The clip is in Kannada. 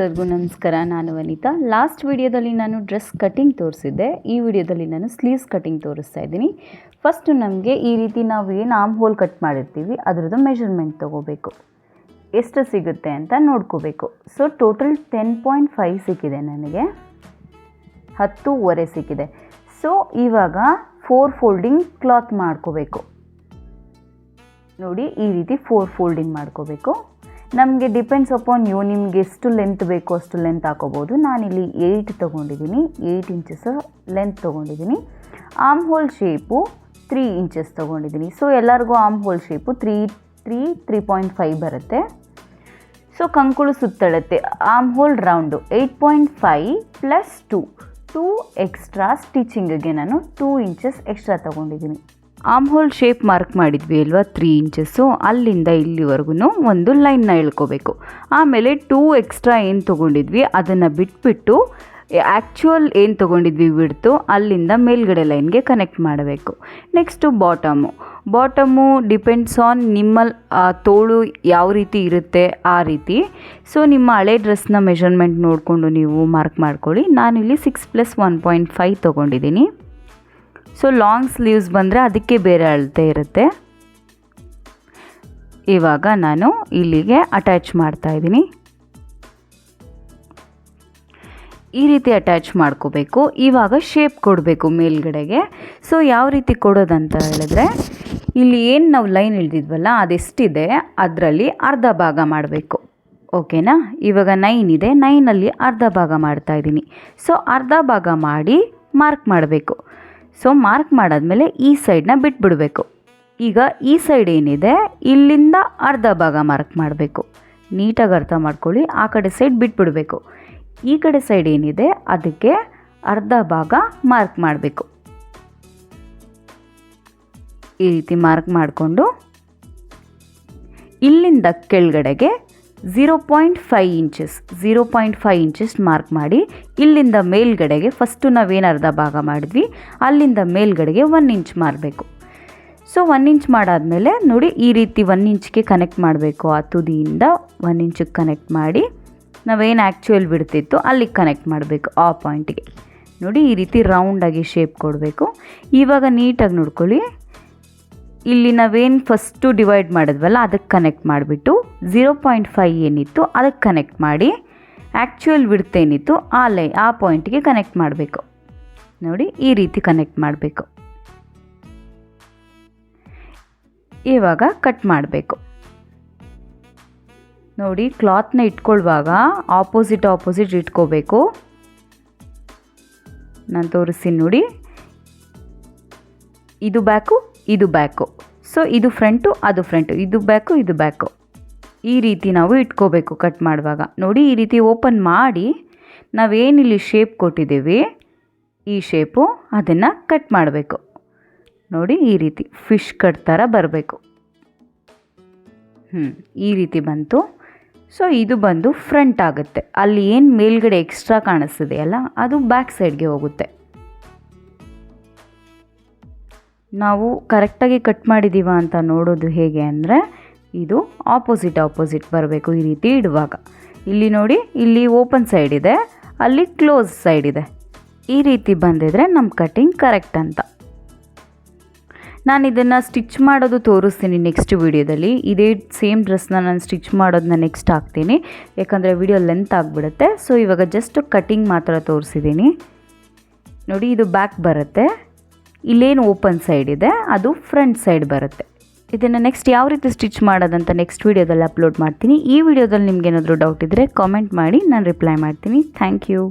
ಎಲ್ಲರಿಗೂ ನಮಸ್ಕಾರ. ನಾನು ವನಿತಾ. ಲಾಸ್ಟ್ ವಿಡಿಯೋದಲ್ಲಿ ನಾನು ಡ್ರೆಸ್ ಕಟಿಂಗ್ ತೋರಿಸಿದ್ದೆ. ಈ ವಿಡಿಯೋದಲ್ಲಿ ನಾನು ಸ್ಲೀವ್ಸ್ ಕಟಿಂಗ್ ತೋರಿಸ್ತಾ ಇದ್ದೀನಿ. ಫಸ್ಟು ನಮಗೆ ಈ ರೀತಿ ನಾವು ಏನು ಆರ್ಮ್ ಹೋಲ್ ಕಟ್ ಮಾಡಿರ್ತೀವಿ ಅದರದ್ದು ಮೆಷರ್ಮೆಂಟ್ ತೊಗೋಬೇಕು, ಎಷ್ಟು ಸಿಗುತ್ತೆ ಅಂತ ನೋಡ್ಕೋಬೇಕು. ಸೊ ಟೋಟಲ್ 10.5 ಸಿಕ್ಕಿದೆ, ನನಗೆ 10.5 ಸಿಕ್ಕಿದೆ. ಸೊ ಇವಾಗ 4 ಫೋಲ್ಡಿಂಗ್ ಕ್ಲಾತ್ ಮಾಡ್ಕೋಬೇಕು. ನೋಡಿ, ಈ ರೀತಿ 4 ಫೋಲ್ಡಿಂಗ್ ಮಾಡ್ಕೋಬೇಕು. ನಮಗೆ ಡಿಪೆಂಡ್ಸ್ ಅಪಾನ್ ಯು, ನಿಮಗೆ ಎಷ್ಟು ಲೆಂತ್ ಬೇಕು ಅಷ್ಟು ಲೆಂತ್ ಹಾಕೋಬೋದು. ನಾನಿಲ್ಲಿ 8 ತೊಗೊಂಡಿದ್ದೀನಿ, 8 ಇಂಚಸ್ ಲೆಂತ್ ತೊಗೊಂಡಿದ್ದೀನಿ. ಆರ್ಮ್ ಹೋಲ್ ಶೇಪು 3 ಇಂಚಸ್ ತೊಗೊಂಡಿದ್ದೀನಿ. ಸೊ ಎಲ್ಲರಿಗೂ ಆರ್ಮ್ ಹೋಲ್ ಶೇಪು 3.5 ಬರುತ್ತೆ. ಸೊ ಕಂಕುಳು ಸುತ್ತಳತೆ armhole round 8.5 plus 2 extra ಸ್ಟಿಚಿಂಗಿಗೆ ನಾನು 2 ಇಂಚಸ್ ಎಕ್ಸ್ಟ್ರಾ ತೊಗೊಂಡಿದ್ದೀನಿ. ಆರ್ಮ್ ಹೋಲ್ ಶೇಪ್ ಮಾರ್ಕ್ ಮಾಡಿದ್ವಿ ಅಲ್ವಾ, 3 ಇಂಚಸ್ಸು, ಅಲ್ಲಿಂದ ಇಲ್ಲಿವರೆಗೂ ಒಂದು ಲೈನ್ನ ಎಳ್ಕೋಬೇಕು. ಆಮೇಲೆ 2 ಎಕ್ಸ್ಟ್ರಾ ಏನು ತೊಗೊಂಡಿದ್ವಿ ಅದನ್ನು ಬಿಟ್ಬಿಟ್ಟು ಆ್ಯಕ್ಚುಯಲ್ ಏನು ತೊಗೊಂಡಿದ್ವಿ ಬಿಡ್ತು, ಅಲ್ಲಿಂದ ಮೇಲ್ಗಡೆ ಲೈನ್ಗೆ ಕನೆಕ್ಟ್ ಮಾಡಬೇಕು. ನೆಕ್ಸ್ಟು ಬಾಟಮು ಡಿಪೆಂಡ್ಸ್ ಆನ್ ನಿಮ್ಮ ತೋಳು ಯಾವ ರೀತಿ ಇರುತ್ತೆ ಆ ರೀತಿ. ಸೊ ನಿಮ್ಮ ಹಳೆ ಡ್ರೆಸ್ನ ಮೆಷರ್ಮೆಂಟ್ ನೋಡಿಕೊಂಡು ನೀವು ಮಾರ್ಕ್ ಮಾಡ್ಕೊಳ್ಳಿ. ನಾನಿಲ್ಲಿ 6+1.5 ತೊಗೊಂಡಿದ್ದೀನಿ. ಸೊ ಲಾಂಗ್ ಸ್ಲೀವ್ಸ್ ಬಂದರೆ ಅದಕ್ಕೆ ಬೇರೆ ಅಳತೆ ಇರುತ್ತೆ. ಇವಾಗ ನಾನು ಇಲ್ಲಿಗೆ ಅಟ್ಯಾಚ್ ಮಾಡ್ತಾ ಇದ್ದೀನಿ. ಈ ರೀತಿ ಅಟ್ಯಾಚ್ ಮಾಡ್ಕೋಬೇಕು. ಇವಾಗ ಶೇಪ್ ಕೊಡಬೇಕು ಮೇಲ್ಗಡೆಗೆ. ಸೊ ಯಾವ ರೀತಿ ಕೊಡೋದಂತ ಹೇಳಿದ್ರೆ, ಇಲ್ಲಿ ಏನು ನಾವು ಲೈನ್ ಇಳಿದಿದ್ವಲ್ಲ ಅದೆಷ್ಟಿದೆ ಅದರಲ್ಲಿ ಅರ್ಧ ಭಾಗ ಮಾಡಬೇಕು. ಓಕೆನಾ? ಇವಾಗ 9 ಇದೆ, 9ಅಲ್ಲಿ ಅರ್ಧ ಭಾಗ ಮಾಡ್ತಾ ಇದ್ದೀನಿ. ಸೊ ಅರ್ಧ ಭಾಗ ಮಾಡಿ ಮಾರ್ಕ್ ಮಾಡಬೇಕು. ಸೊ ಮಾರ್ಕ್ ಮಾಡಾದ್ಮೇಲೆ ಈ ಸೈಡನ್ನ ಬಿಟ್ಬಿಡಬೇಕು. ಈಗ ಈ ಸೈಡ್ ಏನಿದೆ ಇಲ್ಲಿಂದ ಅರ್ಧ ಭಾಗ ಮಾರ್ಕ್ ಮಾಡಬೇಕು. ನೀಟಾಗಿ ಅರ್ಥ ಮಾಡ್ಕೊಳ್ಳಿ. ಆ ಕಡೆ ಸೈಡ್ ಬಿಟ್ಬಿಡಬೇಕು. ಈ ಕಡೆ ಸೈಡ್ ಏನಿದೆ ಅದಕ್ಕೆ ಅರ್ಧ ಭಾಗ ಮಾರ್ಕ್ ಮಾಡಬೇಕು. ಈ ರೀತಿ ಮಾರ್ಕ್ ಮಾಡಿಕೊಂಡು ಇಲ್ಲಿಂದ ಕೆಳಗಡೆಗೆ 0.5 ಇಂಚಸ್ ಮಾರ್ಕ್ ಮಾಡಿ, ಇಲ್ಲಿಂದ ಮೇಲ್ಗಡೆಗೆ ಫಸ್ಟು ನಾವೇನು ಅರ್ಧ ಭಾಗ ಮಾಡಿದ್ವಿ ಅಲ್ಲಿಂದ ಮೇಲ್ಗಡೆಗೆ 1 ಇಂಚ್ ಮಾಡಬೇಕು. ಸೊ 1 ಇಂಚ್ ಮಾಡಾದಮೇಲೆ ನೋಡಿ, ಈ ರೀತಿ 1 ಇಂಚ್ಗೆ ಕನೆಕ್ಟ್ ಮಾಡಬೇಕು. ಆ ತುದಿಯಿಂದ 1 ಇಂಚಿಗೆ ಕನೆಕ್ಟ್ ಮಾಡಿ ನಾವೇನು ಆ್ಯಕ್ಚುಯಲ್ ಬಿಡ್ತಿತ್ತು ಅಲ್ಲಿಗೆ ಕನೆಕ್ಟ್ ಮಾಡಬೇಕು. ಆ ಪಾಯಿಂಟಿಗೆ ನೋಡಿ, ಈ ರೀತಿ ರೌಂಡಾಗಿ ಶೇಪ್ ಕೊಡಬೇಕು. ಇವಾಗ ನೀಟಾಗಿ ನೋಡ್ಕೊಳ್ಳಿ. ಇಲ್ಲಿ ನಾವೇನು ಫಸ್ಟು ಡಿವೈಡ್ ಮಾಡಿದ್ವಲ್ಲ ಅದಕ್ಕೆ ಕನೆಕ್ಟ್ ಮಾಡಿಬಿಟ್ಟು 0.5 ಏನಿತ್ತು ಅದಕ್ಕೆ ಕನೆಕ್ಟ್ ಮಾಡಿ, ಆ್ಯಕ್ಚುಯಲ್ ವಿಡ್ತ್ ಏನಿತ್ತು ಆ ಪಾಯಿಂಟಿಗೆ ಕನೆಕ್ಟ್ ಮಾಡಬೇಕು. ನೋಡಿ, ಈ ರೀತಿ ಕನೆಕ್ಟ್ ಮಾಡಬೇಕು. ಇವಾಗ ಕಟ್ ಮಾಡಬೇಕು. ನೋಡಿ, ಕ್ಲಾತ್ನ ಇಟ್ಕೊಳ್ಳುವಾಗ ಆಪೋಸಿಟ್ ಇಟ್ಕೋಬೇಕು. ನಾನು ತೋರಿಸ್ತೀನಿ ನೋಡಿ. ಇದು ಬ್ಯಾಕು. ಸೊ ಇದು ಫ್ರಂಟು, ಅದು ಫ್ರಂಟು, ಇದು ಬ್ಯಾಕು. ಈ ರೀತಿ ನಾವು ಇಟ್ಕೋಬೇಕು ಕಟ್ ಮಾಡುವಾಗ. ನೋಡಿ, ಈ ರೀತಿ ಓಪನ್ ಮಾಡಿ ನಾವೇನಿಲ್ಲಿ ಶೇಪ್ ಕೊಟ್ಟಿದ್ದೀವಿ ಈ ಶೇಪು ಅದನ್ನು ಕಟ್ ಮಾಡಬೇಕು. ನೋಡಿ, ಈ ರೀತಿ ಫಿಶ್ ಕಟ್ ಥರ ಬರಬೇಕು. ಈ ರೀತಿ ಬಂತು. ಸೊ ಇದು ಬಂದು ಫ್ರಂಟ್ ಆಗುತ್ತೆ. ಅಲ್ಲಿ ಏನು ಮೇಲ್ಗಡೆ ಎಕ್ಸ್ಟ್ರಾ ಕಾಣಿಸ್ತಿದೆಯಲ್ಲ ಅದು ಬ್ಯಾಕ್ ಸೈಡ್ಗೆ ಹೋಗುತ್ತೆ. ನಾವು ಕರೆಕ್ಟಾಗಿ ಕಟ್ ಮಾಡಿದ್ದೀವ ಅಂತ ನೋಡೋದು ಹೇಗೆ ಅಂದರೆ, ಇದು ಆಪೋಸಿಟ್ ಬರಬೇಕು. ಈ ರೀತಿ ಇಡುವಾಗ ಇಲ್ಲಿ ನೋಡಿ, ಇಲ್ಲಿ ಓಪನ್ ಸೈಡ್ ಇದೆ, ಅಲ್ಲಿ ಕ್ಲೋಸ್ ಸೈಡ್ ಇದೆ. ಈ ರೀತಿ ಬಂದಿದ್ರೆ ನಮ್ಮ ಕಟಿಂಗ್ ಕರೆಕ್ಟ್ ಅಂತ. ನಾನು ಇದನ್ನು ಸ್ಟಿಚ್ ಮಾಡೋದು ತೋರಿಸ್ತೀನಿ ನೆಕ್ಸ್ಟ್ ವಿಡಿಯೋದಲ್ಲಿ. ಇದೇ ಸೇಮ್ ಡ್ರೆಸ್ನ ನಾನು ಸ್ಟಿಚ್ ಮಾಡೋದನ್ನ ನೆಕ್ಸ್ಟ್ ಹಾಕ್ತೀನಿ, ಯಾಕಂದರೆ ವಿಡಿಯೋ ಲೆಂತ್ ಆಗಿಬಿಡುತ್ತೆ. ಸೊ ಇವಾಗ ಜಸ್ಟ್ ಕಟಿಂಗ್ ಮಾತ್ರ ತೋರಿಸಿದ್ದೀನಿ. ನೋಡಿ, ಇದು ಬ್ಯಾಕ್ ಬರುತ್ತೆ. ಇಲ್ಲೇನು ಓಪನ್ ಸೈಡ್ ಇದೆ ಅದು ಫ್ರಂಟ್ ಸೈಡ್ ಬರುತ್ತೆ. ಇದನ್ನು ನೆಕ್ಸ್ಟ್ ಯಾವ ರೀತಿ ಸ್ಟಿಚ್ ಮಾಡೋದಂತ ನೆಕ್ಸ್ಟ್ ವೀಡಿಯೋದಲ್ಲಿ ಅಪ್ಲೋಡ್ ಮಾಡ್ತೀನಿ. ಈ ವಿಡಿಯೋದಲ್ಲಿ ನಿಮ್ಗೇನಾದರೂ ಡೌಟ್ ಇದ್ದರೆ ಕಾಮೆಂಟ್ ಮಾಡಿ, ನಾನು ರಿಪ್ಲೈ ಮಾಡ್ತೀನಿ. Thank you.